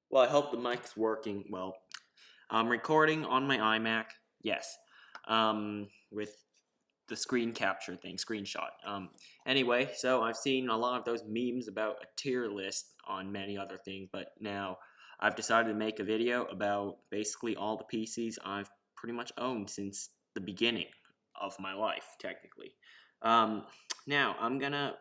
Well, I hope the mic's working well. I'm recording on my iMac, yes, with the screen capture thing, screenshot. Anyway, so I've seen a lot of those memes about a tier list on many other things, but now I've decided to make a video about basically all the PCs I've pretty much owned since the beginning of my life, technically. Um, Now I'm gonna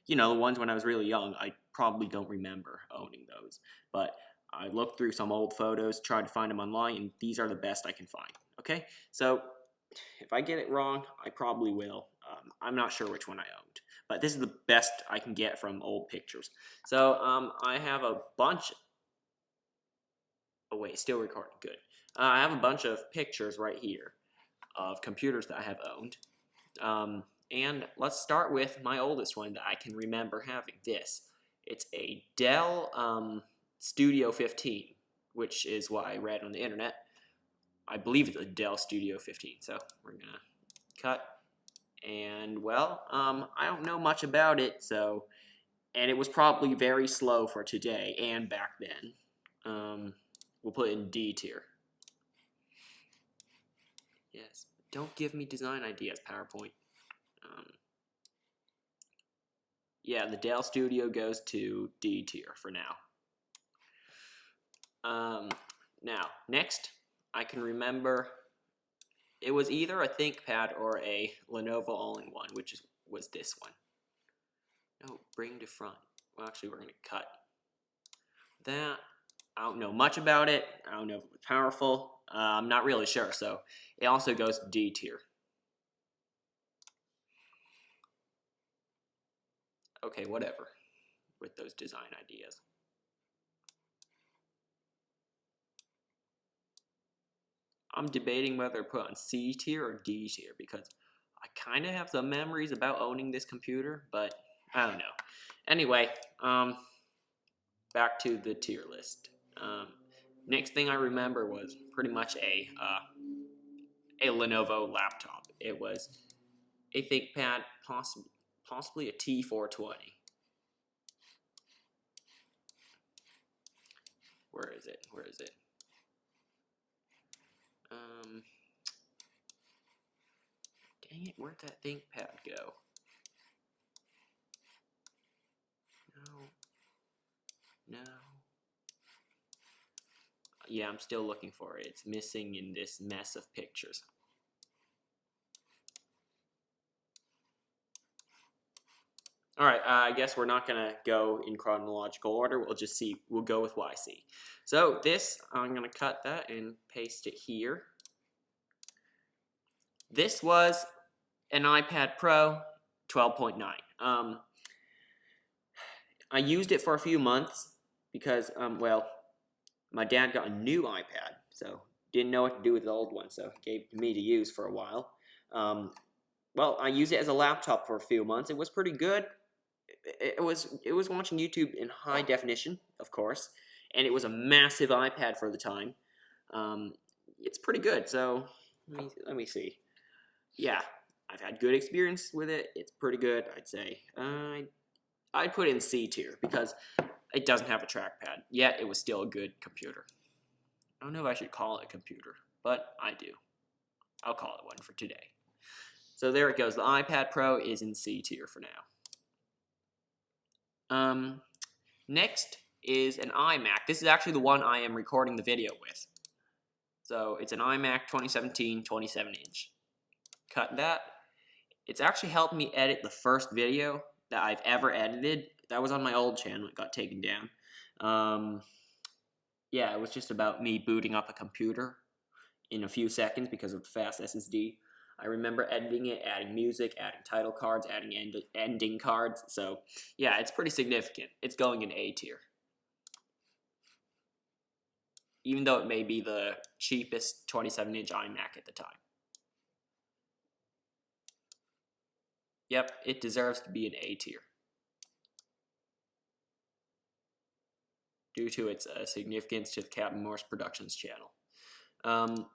the ones when I was really young, I probably don't remember owning those. But I looked through some old photos, tried to find them online, and these are the best I can find. Okay? So if I get it wrong, I probably will. I'm not sure which one I owned. But this is the best I can get from old pictures. So I have a bunch. Oh, wait, still recording. Good. I have a bunch of pictures right here of computers that I have owned. And let's start with my oldest one that I can remember having. It's a Dell Studio 15, which is what I read on the internet. I believe it's a Dell Studio 15. So we're gonna cut. And well, I don't know much about it. And it was probably very slow for today and back then. We'll put it in D tier. Yes. Don't give me design ideas, PowerPoint. Yeah, the Dell Studio goes to D tier for now. Now, next, I can remember it was either a ThinkPad or a Lenovo All-in-One, was this one. No, bring to front. Well, actually, we're going to cut that. I don't know much about it. I don't know if it was powerful. I'm not really sure, so it also goes to D tier. Okay, whatever with those design ideas. I'm debating whether to put on C tier or D tier because I kind of have some memories about owning this computer, but I don't know. Anyway, back to the tier list. Next thing I remember was pretty much a Lenovo laptop. It was a ThinkPad, possibly a T420. Where is it? Where is it? Dang it, where'd that ThinkPad go? No. Yeah, I'm still looking for it. It's missing in this mess of pictures. Alright, I guess we're not going to go in chronological order. We'll go with what I see. So this, I'm going to cut that and paste it here. This was an iPad Pro 12.9. I used it for a few months because, well, my dad got a new iPad, so didn't know what to do with the old one, so gave it to me to use for a while. Well, I used it as a laptop for a few months. It was pretty good. It was watching YouTube in high definition, of course, and it was a massive iPad for the time. It's pretty good. So let me see. Yeah, I've had good experience with it. It's pretty good, I'd say. I'd put it in C tier because it doesn't have a trackpad. Yet it was still a good computer. I don't know if I should call it a computer, but I do. I'll call it one for today. So there it goes. The iPad Pro is in C tier for now. Next is an iMac. This is actually the one I am recording the video with. So it's an iMac 2017 27-inch. Cut that. It's actually helped me edit the first video that I've ever edited. That was on my old channel. It got taken down. Yeah, it was just about me booting up a computer in a few seconds because of the fast SSD. I remember editing it, adding music, adding title cards, adding ending cards. So, yeah, it's pretty significant. It's going in A tier. Even though it may be the cheapest 27-inch iMac at the time. Yep, it deserves to be an A tier. Due to its significance to the Captain Morse Productions channel.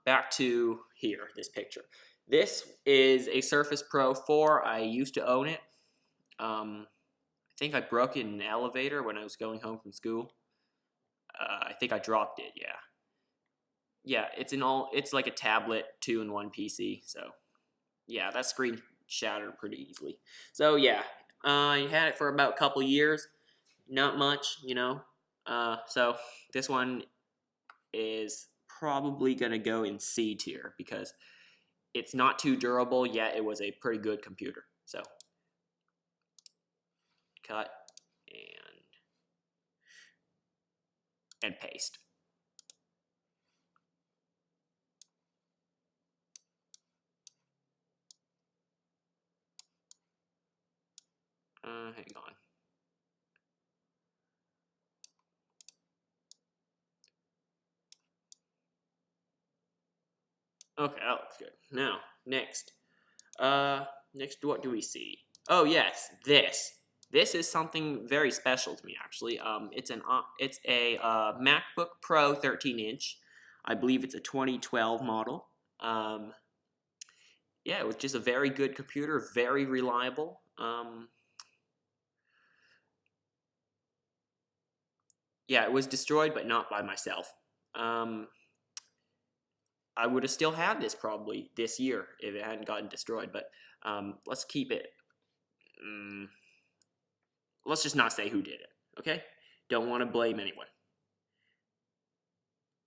Back to here, this picture. This is a Surface Pro 4. I used to own it. I think I broke it in an elevator when I was going home from school. I think I dropped it, yeah. Yeah, it's like a tablet 2-in-1 PC, so yeah, that screen shattered pretty easily. So yeah, I had it for about a couple years, not much, you know. So this one is probably gonna go in C tier because it's not too durable, yet it was a pretty good computer. So cut and paste. Hang on. Okay, that looks good. Now, next. Next, what do we see? Oh yes, this. This is something very special to me, actually. It's a MacBook Pro 13-inch. I believe it's a 2012 model. Yeah, it was just a very good computer, very reliable. Yeah, it was destroyed, but not by myself. I would have still had this probably this year if it hadn't gotten destroyed, but let's keep it. Let's just not say who did it, okay? Don't want to blame anyone.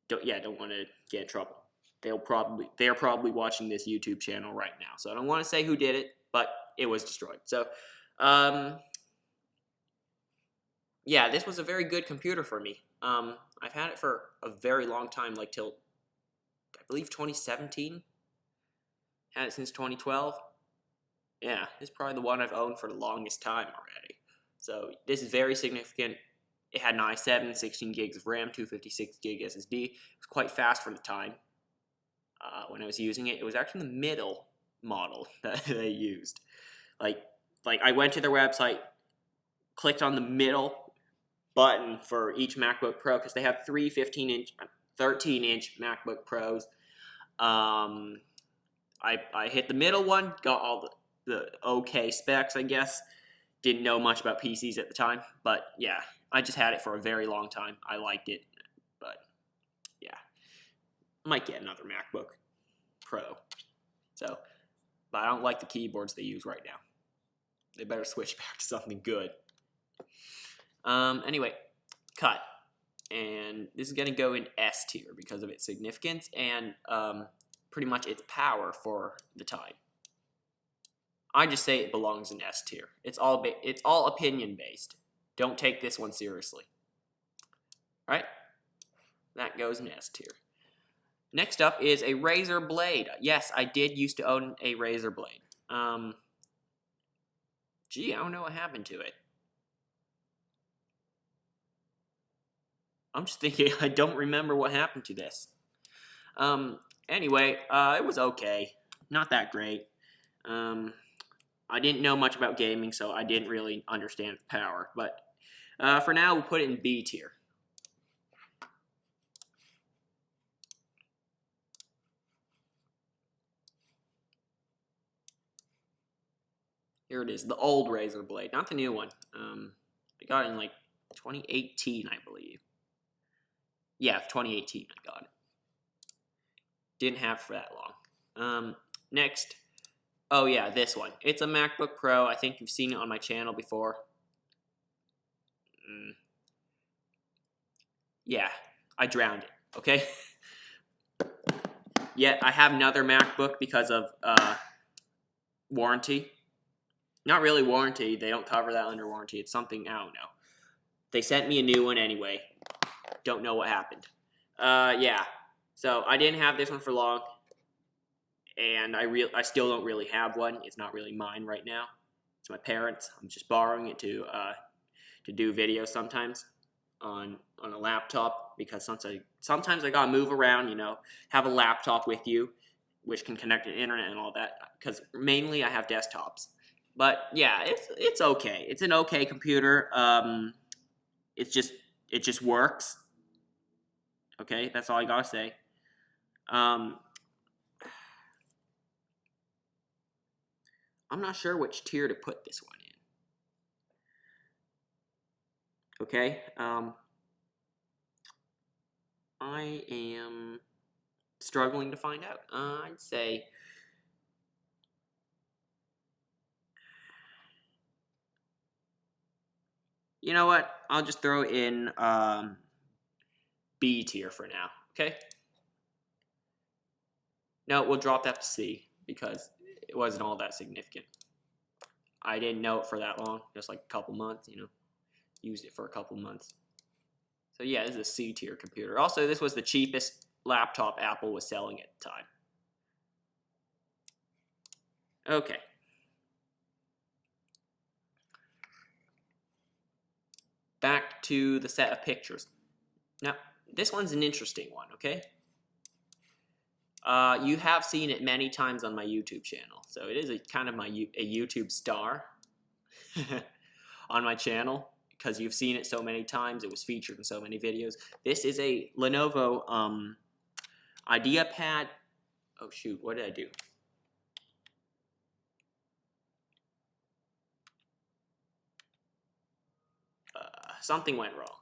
Don't want to get in trouble. They are probably watching this YouTube channel right now, so I don't want to say who did it, but it was destroyed. So, yeah, this was a very good computer for me. I've had it for a very long time, like till I believe 2017. Had it since 2012. Yeah, it's probably the one I've owned for the longest time already. So this is very significant. It had an i7, 16 gigs of RAM, 256 gig SSD. It was quite fast for the time. When I was using it, it was actually the middle model that they used. Like I went to their website, clicked on the middle button for each MacBook Pro because they have three 15-inch, 13-inch MacBook Pros. I hit the middle one, got all the okay specs, I guess. Didn't know much about PCs at the time, but yeah, I just had it for a very long time. I liked it, but yeah, might get another MacBook Pro. So, but I don't like the keyboards they use right now. They better switch back to something good. Anyway, cut. And this is going to go in S tier because of its significance and pretty much its power for the time. I just say it belongs in S tier. It's all opinion based. Don't take this one seriously. All right? That goes in S tier. Next up is a Razer Blade. Yes, I did used to own a Razer Blade. Gee, I don't know what happened to it. I'm just thinking, I don't remember what happened to this. Anyway, it was okay. Not that great. I didn't know much about gaming, so I didn't really understand its power. But for now, we'll put it in B tier. Here it is, the old Razer Blade, not the new one. I got it in like 2018, I believe. Yeah, 2018 I got it. Didn't have it for that long. Next. Oh yeah, this one. It's a MacBook Pro. I think you've seen it on my channel before. Yeah, I drowned it, okay? Yet I have another MacBook because of warranty. Not really warranty. They don't cover that under warranty. It's something, I don't know. They sent me a new one anyway. Don't know what happened. Yeah. So I didn't have this one for long. And I still don't really have one. It's not really mine right now. It's my parents'. I'm just borrowing it to do videos sometimes on a laptop because sometimes I gotta move around. You know, have a laptop with you, which can connect to the internet and all that. Because mainly I have desktops. But yeah, it's okay. It's an okay computer. It just works. Okay, that's all I gotta say. I'm not sure which tier to put this one Okay, I am struggling to find out. I'd say you know what? I'll just throw in B tier for now. Okay. No, we'll drop that to C because it wasn't all that significant. I didn't know it for that long, just like a couple months, you know. Used it for a couple months. So yeah, this is a C tier computer. Also, this was the cheapest laptop Apple was selling at the time. Okay. Back to the set of pictures. Now, this one's an interesting one, okay? You have seen it many times on my YouTube channel, so it is a kind of a YouTube star on my channel because you've seen it so many times. It was featured in so many videos. This is a Lenovo IdeaPad. Oh shoot, what did I do? Something went wrong.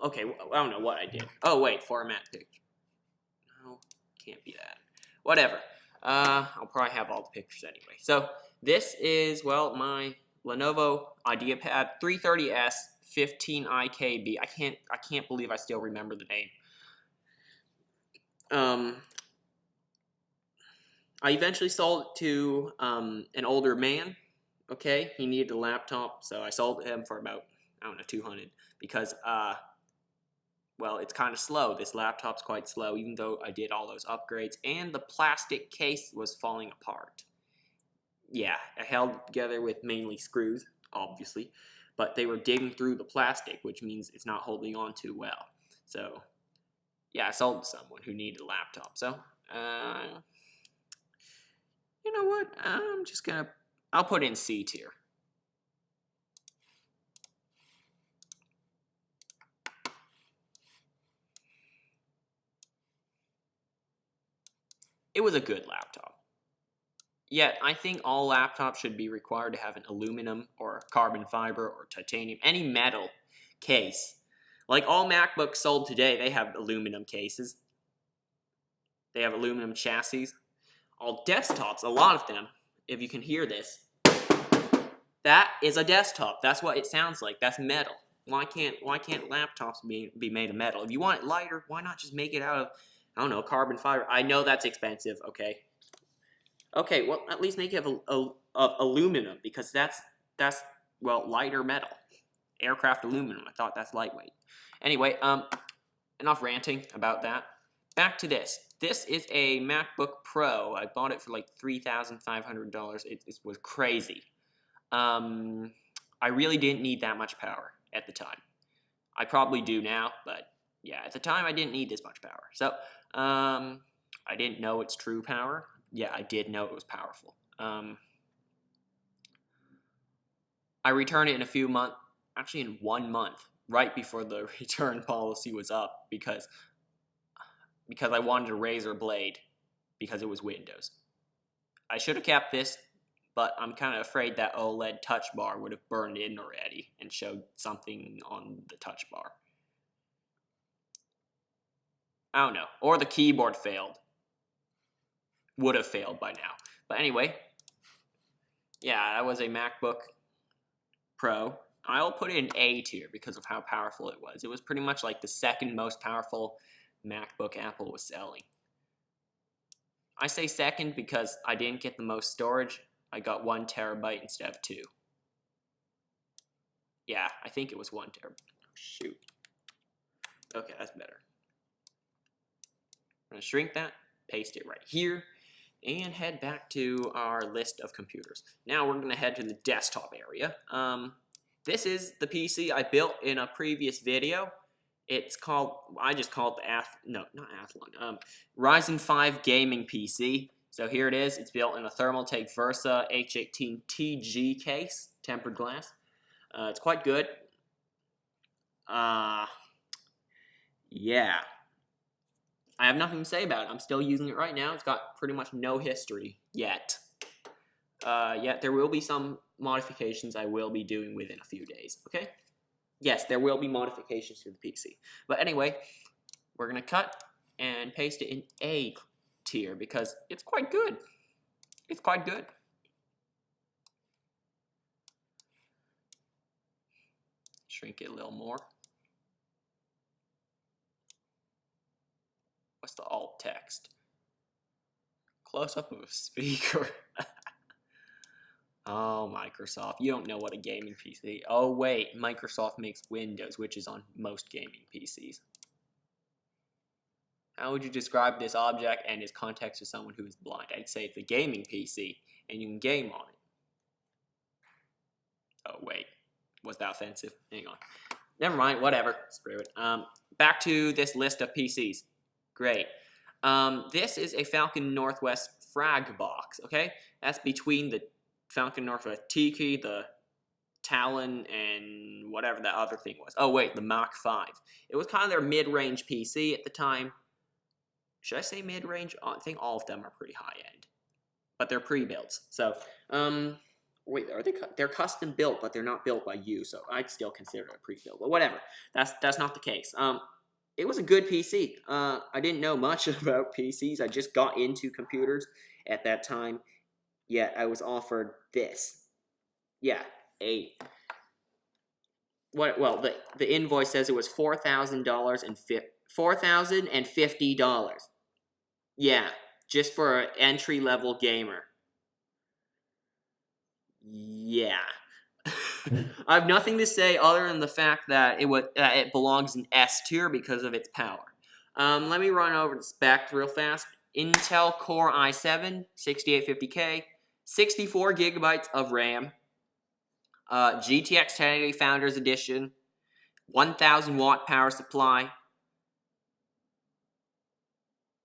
Okay, I don't know what I did. Oh wait, format picture. No, can't be that. Whatever. I'll probably have all the pictures anyway. So this is, well, my Lenovo IdeaPad 330S 15IKB. I can't believe I still remember the name. I eventually sold it to an older man. Okay, he needed a laptop, so I sold it him for about, I don't know, 200 because well, it's kind of slow. This laptop's quite slow, even though I did all those upgrades, and the plastic case was falling apart. Yeah, I held it together with mainly screws, obviously, but they were digging through the plastic, which means it's not holding on too well. So, yeah, I sold it to someone who needed a laptop. So, you know what? I'll put in C tier. It was a good laptop. Yet, I think all laptops should be required to have an aluminum or carbon fiber or titanium, any metal case. Like all MacBooks sold today, they have aluminum cases. They have aluminum chassis. All desktops, a lot of them, if you can hear this, that is a desktop. That's what it sounds like. That's metal. Why can't laptops be made of metal? If you want it lighter, why not just make it out of, I don't know, carbon fiber? I know that's expensive, okay? Okay, well, at least make it of aluminum, because that's well, lighter metal. Aircraft aluminum. I thought that's lightweight. Anyway, enough ranting about that. Back to this. This is a MacBook Pro. I bought it for like $3,500. It was crazy. I really didn't need that much power at the time. I probably do now, but yeah, at the time I didn't need this much power. So, I didn't know its true power. Yeah, I did know it was powerful. I returned it in a few months, actually in 1 month, right before the return policy was up, because I wanted a Razer Blade, because it was Windows. I should have kept this, but I'm kind of afraid that OLED touch bar would have burned in already and showed something on the touch bar. I don't know. Or the keyboard failed. Would have failed by now. But anyway, yeah, that was a MacBook Pro. I'll put it in A tier because of how powerful it was. It was pretty much like the second most powerful MacBook Apple was selling. I say second because I didn't get the most storage. I got 1 terabyte instead of 2. Yeah, I think it was 1 terabyte. Oh, shoot. Okay, that's better. I'm going to shrink that, paste it right here, and head back to our list of computers. Now we're going to head to the desktop area. This is the PC I built in a previous video. It's called, I just called it the Ryzen 5 gaming PC. So here it is. It's built in a Thermaltake Versa H18 TG case, tempered glass. It's quite good. Yeah. I have nothing to say about it. I'm still using it right now. It's got pretty much no history yet. Yet there will be some modifications I will be doing within a few days, okay? Yes, there will be modifications to the PC. But anyway, we're going to cut and paste it in A tier because it's quite good. It's quite good. Shrink it a little more. What's the alt text? Close up of a speaker. Oh, Microsoft. You don't know what a gaming PC. Oh, wait. Microsoft makes Windows, which is on most gaming PCs. How would you describe this object and its context to someone who is blind? I'd say it's a gaming PC, and you can game on it. Oh, wait. Was that offensive? Hang on. Never mind. Whatever. Screw it. Back to this list of PCs. Great. This is a Falcon Northwest frag box, okay? That's between the Falcon Northwest Tiki, the Talon, and whatever that other thing was. Oh, wait, the Mach 5. It was kind of their mid-range PC at the time. Should I say mid-range? I think all of them are pretty high-end. But they're pre-builds. So, wait, they're custom built, but they're not built by you, so I'd still consider it a pre-build. But whatever. That's not the case. It was a good PC. I didn't know much about PCs. I just got into computers at that time. Yet I was offered this. Yeah, well, the invoice says it was $4,000 and $4,050. Yeah, just for an entry-level gamer. Yeah. I have nothing to say other than the fact that it belongs in S tier because of its power. Let me run over the specs real fast. Intel Core i7, 6850K, 64 gigabytes of RAM, GTX 1080 Founders Edition, 1000 watt power supply,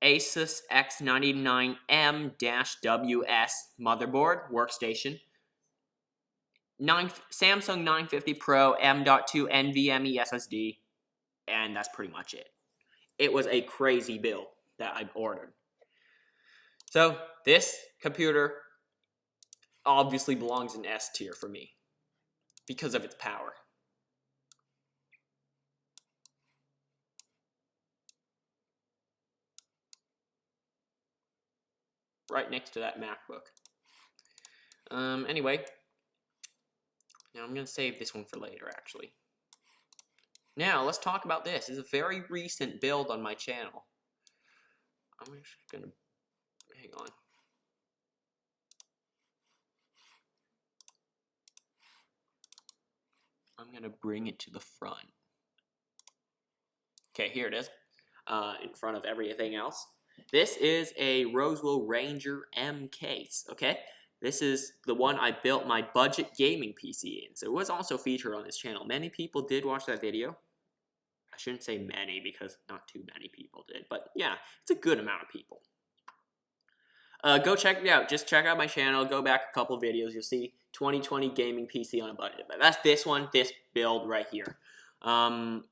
Asus X99M-WS motherboard, workstation, Samsung 950 Pro M.2 NVMe SSD, and that's pretty much it. It was a crazy build that I ordered. So, this computer obviously belongs in S tier for me because of its power. Right next to that MacBook. Anyway, now I'm going to save this one for later, actually. Now, let's talk about this. It's a very recent build on my channel. I'm just going to... hang on. I'm going to bring it to the front. Okay, here it is. In front of everything else. This is a Roswell Ranger M case, okay? This is the one I built my budget gaming PC in. So it was also featured on this channel. Many people did watch that video. I shouldn't say many because not too many people did. But yeah, it's a good amount of people. Go check it out. Just check out my channel. Go back a couple videos. You'll see 2020 gaming PC on a budget. But that's this one, this build right here.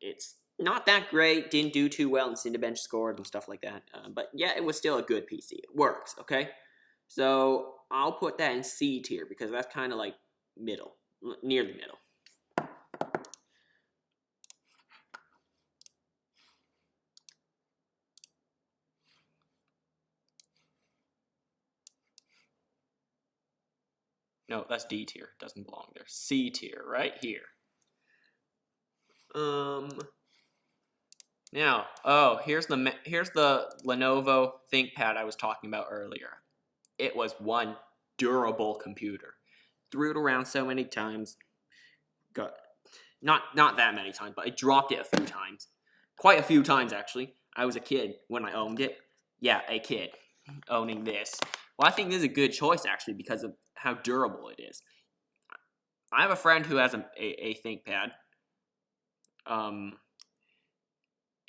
It's not that great. Didn't do too well in Cinebench scores and stuff like that. But yeah, it was still a good PC. It works, okay? So I'll put that in C tier because that's kind of like middle, near the middle. No, that's D tier. Doesn't belong there. C tier, right here. Now, oh, here's the Lenovo ThinkPad I was talking about earlier. It was one durable computer. Threw it around so many times. Not that many times, but I dropped it a few times. Quite a few times, actually. I was a kid when I owned it. Yeah, a kid owning this. Well, I think this is a good choice, actually, because of how durable it is. I have a friend who has a ThinkPad.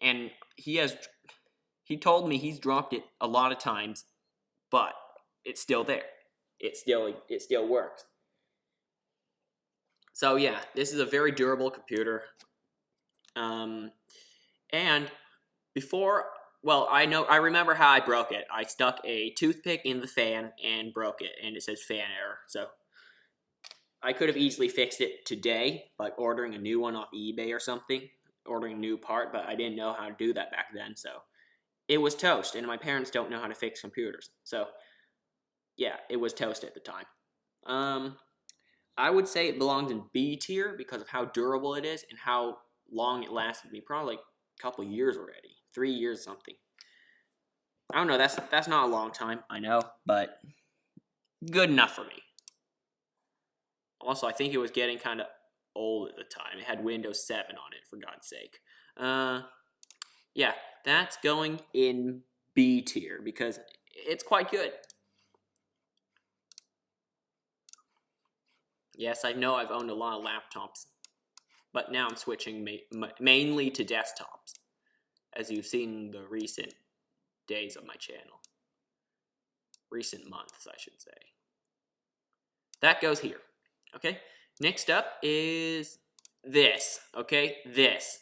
And he told me he's dropped it a lot of times, but it's still there. It still works. So yeah, this is a very durable computer. And before well, I remember how I broke it. I stuck a toothpick in the fan and broke it, and it says fan error. So I could have easily fixed it today by ordering a new one off eBay or something, ordering a new part, but I didn't know how to do that back then, so it was toast, and my parents don't know how to fix computers. So yeah, it was toast at the time. I would say it belongs in B tier because of how durable it is and how long it lasted me. Probably like a couple years already. 3 years something. I don't know, that's not a long time, I know, but good enough for me. Also, I think it was getting kind of old at the time. It had Windows 7 on it, for God's sake. Yeah, that's going in B tier because it's quite good. Yes, I know I've owned a lot of laptops, but now I'm switching mainly to desktops, as you've seen in the recent days of my channel. Recent months, I should say. That goes here, okay? Next up is this, okay? This.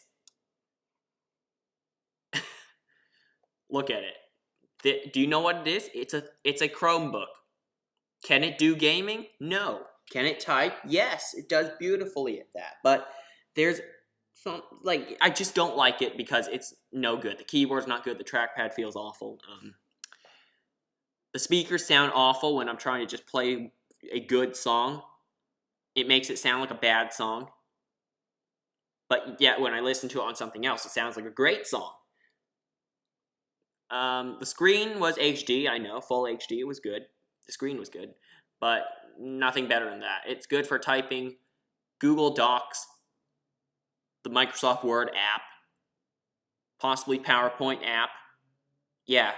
Look at it. Do you know what it is? It's a Chromebook. Can it do gaming? No. Can it type? Yes, it does beautifully at that. But there's some, like, I just don't like it because it's no good. The keyboard's not good. The trackpad feels awful. The speakers sound awful when I'm trying to just play a good song. It makes it sound like a bad song. But yet, when I listen to it on something else, it sounds like a great song. The screen was HD, I know. Full HD, it was good. The screen was good. But nothing better than that. It's good for typing, Google Docs, the Microsoft Word app, possibly PowerPoint app. Yeah,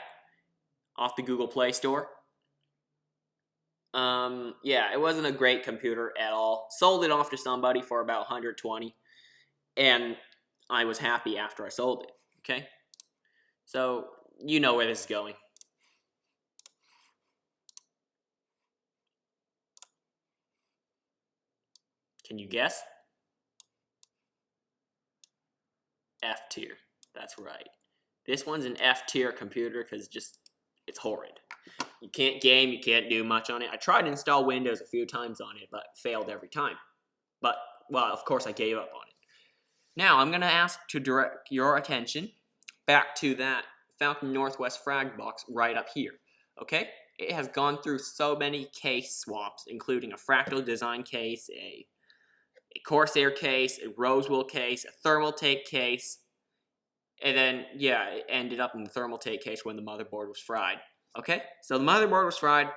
off the Google Play Store. Yeah, it wasn't a great computer at all. Sold it off to somebody for about 120, and I was happy after I sold it, okay? So, you know where this is going. Can you guess? F tier. That's right. This one's an F tier computer because it's horrid. You can't game, you can't do much on it. I tried to install Windows a few times on it, but failed every time. But, well, of course I gave up on it. Now, I'm going to ask to direct your attention back to that Falcon Northwest frag box right up here, okay? It has gone through so many case swaps, including a Fractal Design case, a Corsair case, a Rosewool case, a Thermaltake case, and then, yeah, it ended up in the Thermaltake case when the motherboard was fried. Okay? So the motherboard was fried.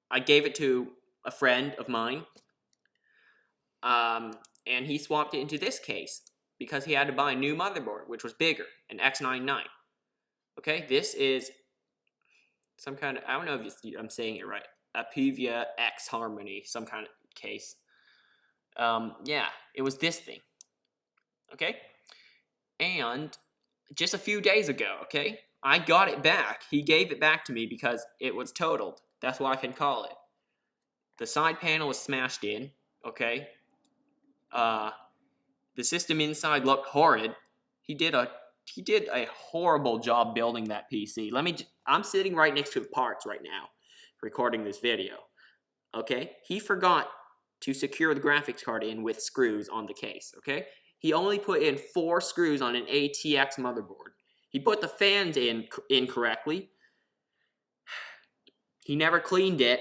I gave it to a friend of mine, and he swapped it into this case because he had to buy a new motherboard, which was bigger, an X99. Okay? This is some kind of, I don't know if I'm saying it right, a Pivia X Harmony, some kind of case. Yeah, it was this thing. Okay? And just a few days ago, okay, I got it back. He gave it back to me because it was totaled. That's what I can call it. The side panel was smashed in, okay? The system inside looked horrid. He did a horrible job building that PC. I'm sitting right next to the parts right now, recording this video. Okay? He forgot to secure the graphics card in with screws on the case, okay? He only put in 4 screws on an ATX motherboard. He put the fans in incorrectly. He never cleaned it.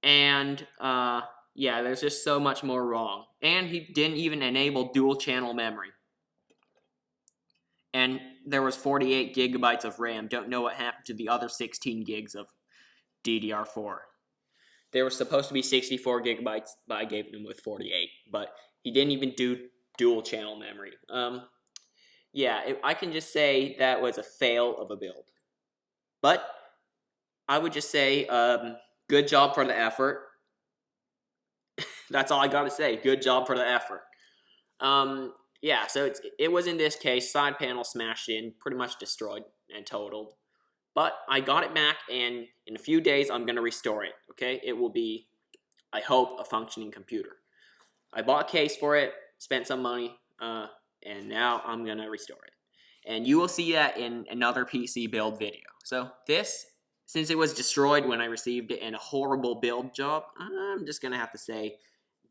And, yeah, there's just so much more wrong. And he didn't even enable dual channel memory. And there was 48 gigabytes of RAM. Don't know what happened to the other 16 gigs of DDR4. There was supposed to be 64 gigabytes, but I gave him with 48. But he didn't even do dual channel memory. Yeah, I can just say that was a fail of a build. But I would just say, good job for the effort. That's all I gotta say. Good job for the effort. Yeah, so it was in this case, side panel smashed in, pretty much destroyed and totaled. But I got it back, and in a few days, I'm gonna restore it, okay? It will be, I hope, a functioning computer. I bought a case for it, spent some money, and now I'm gonna restore it. And you will see that in another PC build video. So this, since it was destroyed when I received it and a horrible build job, I'm just going to have to say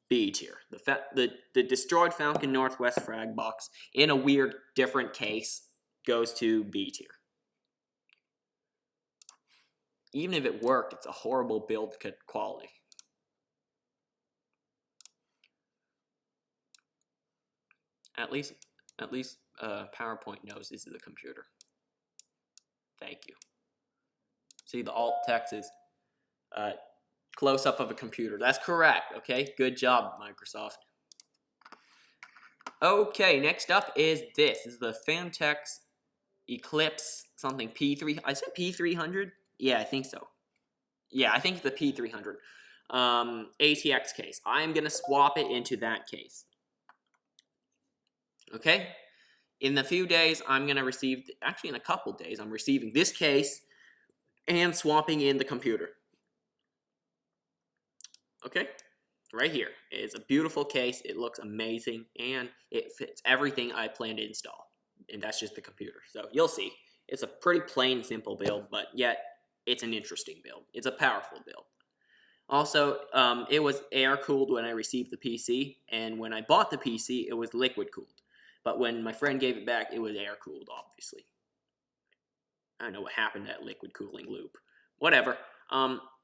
B tier. The destroyed Falcon Northwest frag box in a weird, different case goes to B tier. Even if it worked, it's a horrible build quality. At least PowerPoint knows this is a computer. Thank you. See, the alt text is close-up of a computer. That's correct, okay? Good job, Microsoft. Okay, next up is this. This is the Phanteks Eclipse something P3. I said P300? Yeah, I think so. Yeah, I think it's the P300. ATX case. I'm going to swap it into that case. Okay? In a few days, I'm going to receive, actually in a couple days, I'm receiving this case and swapping in the computer. Okay? Right here. It's a beautiful case. It looks amazing, and it fits everything I plan to install. And that's just the computer. So you'll see. It's a pretty plain, simple build, but yet it's an interesting build. It's a powerful build. Also, it was air-cooled when I received the PC, and when I bought the PC, it was liquid-cooled. But when my friend gave it back, it was air-cooled, obviously. I don't know what happened to that liquid cooling loop. Whatever.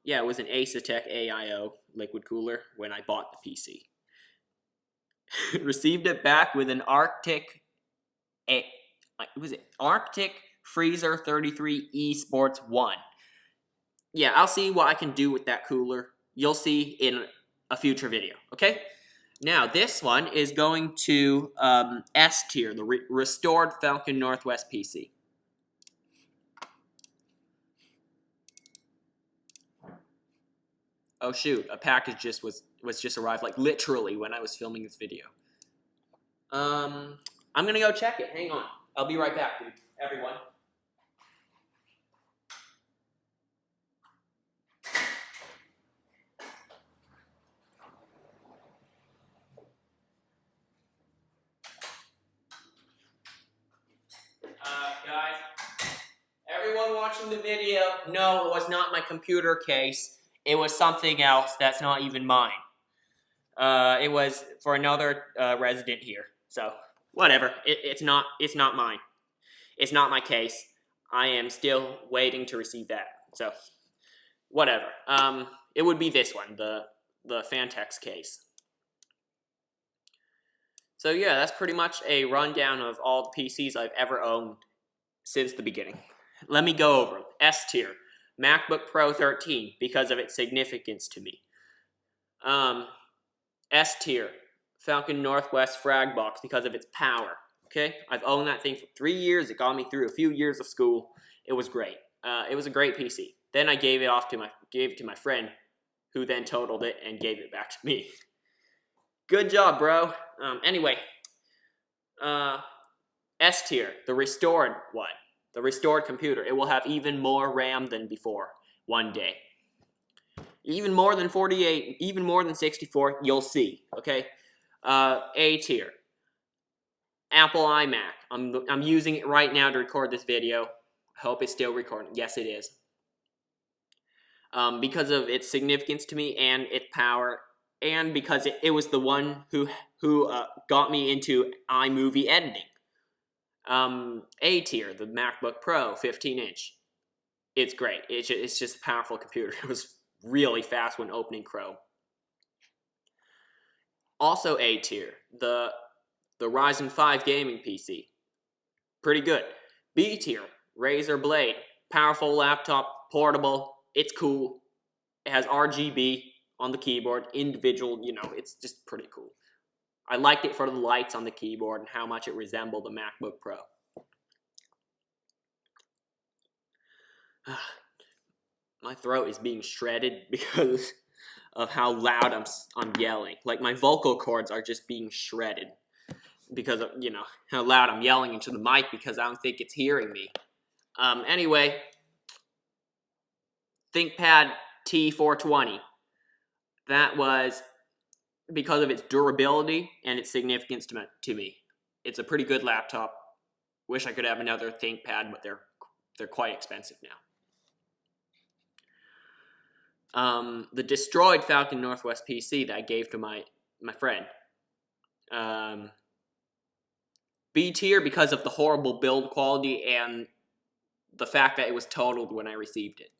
Yeah, it was an Asetek AIO liquid cooler when I bought the PC. Received it back with an Arctic Freezer 33 Esports 1. Yeah, I'll see what I can do with that cooler. You'll see in a future video, okay? Now, this one is going to S tier, the restored Falcon Northwest PC. Oh shoot, a package was just arrived, like literally when I was filming this video. I'm gonna go check it. Hang on. I'll be right back, everyone. Guys, everyone watching the video, no, it was not my computer case. It was something else that's not even mine. It was for another resident here. So, whatever. It's not mine. It's not my case. I am still waiting to receive that. So, whatever. It would be this one, the Phanteks case. So yeah, that's pretty much a rundown of all the PCs I've ever owned since the beginning. Let me go over them. S tier, MacBook Pro 13 because of its significance to me. S tier, Falcon Northwest frag box because of its power. Okay, I've owned that thing for 3 years. It got me through a few years of school. It was great. It was a great PC. Then I gave it to my friend, who then totaled it and gave it back to me. Good job, bro. Anyway, S tier, the restored one, the restored computer. It will have even more RAM than before one day. Even more than 48, even more than 64, you'll see, okay? A tier, Apple iMac. I'm using it right now to record this video. I hope it's still recording. Yes, it is. Because of its significance to me and its power, and because it was the one who got me into iMovie editing. A tier, the MacBook Pro 15-inch. It's great. It's just a powerful computer. It was really fast when opening Chrome. Also A tier, the Ryzen 5 gaming PC. Pretty good. B tier, Razer Blade. Powerful laptop, portable, it's cool. It has RGB on the keyboard, individual, it's just pretty cool. I liked it for the lights on the keyboard and how much it resembled the MacBook Pro. My throat is being shredded because of how loud I'm yelling. Like, my vocal cords are just being shredded because of, how loud I'm yelling into the mic because I don't think it's hearing me. Anyway, ThinkPad T420. That was because of its durability and its significance to me. It's a pretty good laptop. Wish I could have another ThinkPad, but they're quite expensive now. The destroyed Falcon Northwest PC that I gave to my friend. B tier because of the horrible build quality and the fact that it was totaled when I received it.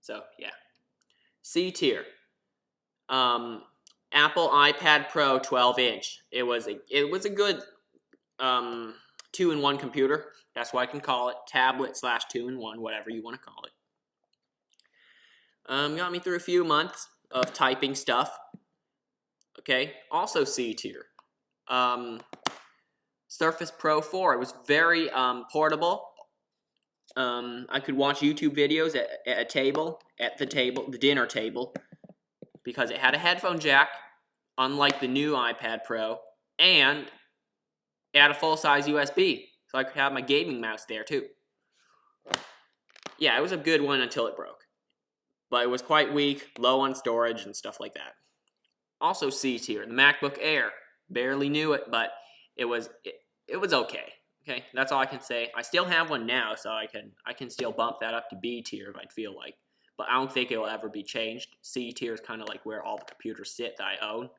So yeah. C tier. Apple iPad Pro 12-inch. It was a good 2-in-1 computer. That's what I can call it. Tablet / 2-in-1, whatever you want to call it. Got me through a few months of typing stuff. Okay. Also C tier. Surface Pro 4. It was very portable. I could watch YouTube videos at the dinner table, because it had a headphone jack, unlike the new iPad Pro, and it had a full-size USB, so I could have my gaming mouse there too. Yeah, it was a good one until it broke, but it was quite weak, low on storage and stuff like that. Also C tier, the MacBook Air. Barely knew it, but it was okay. Okay, that's all I can say. I still have one now, so I can still bump that up to B tier if I feel like. But I don't think it will ever be changed. C tier is kind of like where all the computers sit that I own.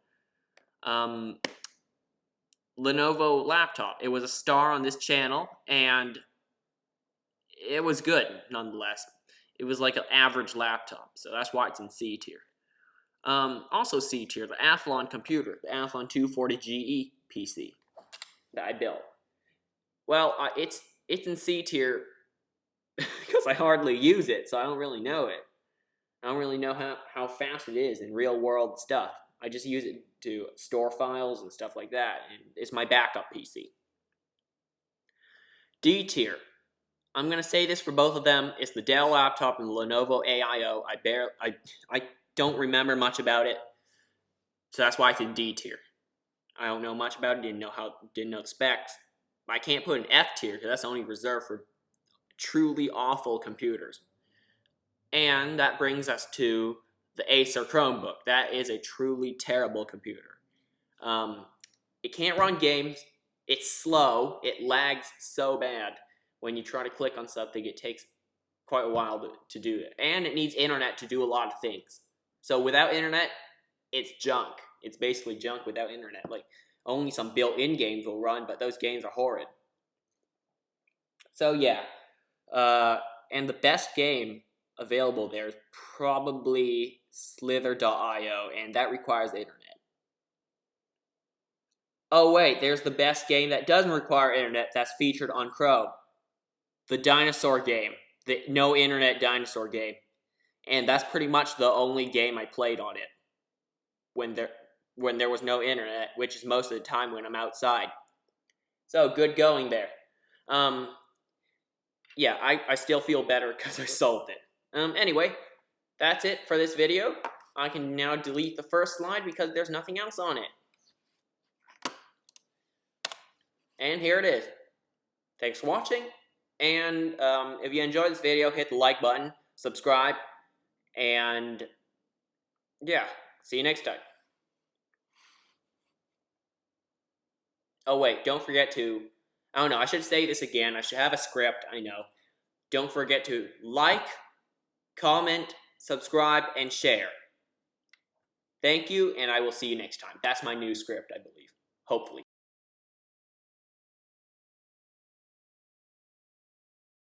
Lenovo laptop. It was a star on this channel, and it was good nonetheless. It was like an average laptop, so that's why it's in C tier. Also C tier, the Athlon computer, the Athlon 240GE PC that I built. Well, it's in C tier because I hardly use it, so I don't really know it. I don't really know how fast it is in real world stuff. I just use it to store files and stuff like that, and it's my backup PC. D tier. I'm gonna say this for both of them. It's the Dell laptop and the Lenovo AIO. I don't remember much about it, so that's why it's in D tier. I don't know much about it. Didn't know the specs. I can't put an F tier because that's only reserved for truly awful computers. And that brings us to the Acer Chromebook. That is a truly terrible computer. It can't run games. It's slow. It lags so bad. When you try to click on something, it takes quite a while to do it. And it needs internet to do a lot of things. So without internet, it's junk. It's basically junk without internet. Like, only some built-in games will run, but those games are horrid. So yeah. And the best game available there is probably Slither.io, and that requires internet. Oh wait, there's the best game that doesn't require internet that's featured on Chrome. The dinosaur game. The no internet dinosaur game. And that's pretty much the only game I played on it when there was no internet, which is most of the time when I'm outside. So, good going there. Yeah, I still feel better because I solved it. Anyway, that's it for this video. I can now delete the first slide because there's nothing else on it. And here it is. Thanks for watching. And if you enjoyed this video, hit the like button, subscribe, and yeah, see you next time. Oh wait, don't forget to, I don't know, I should say this again. I should have a script, I know. Don't forget to like, comment, subscribe, and share. Thank you, and I will see you next time. That's my new script, I believe. Hopefully.